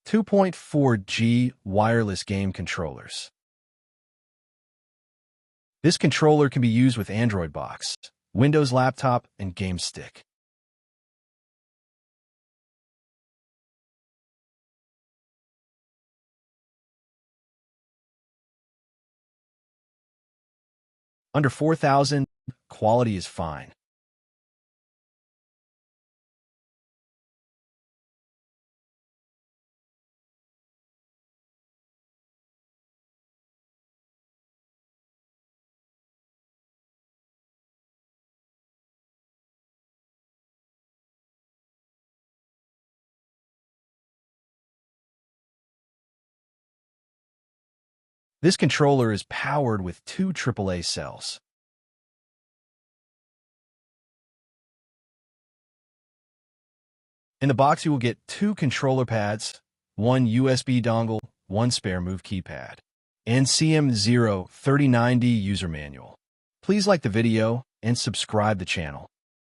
2.4G wireless game controllers. This controller can be used with Android box, Windows laptop, and game stick. Under 4,000, quality is fine. This controller is powered with 2 AAA cells. In the box, you will get 2 controller pads, 1 USB dongle, 1 spare move keypad, and CM-039D user manual. Please like the video and subscribe the channel.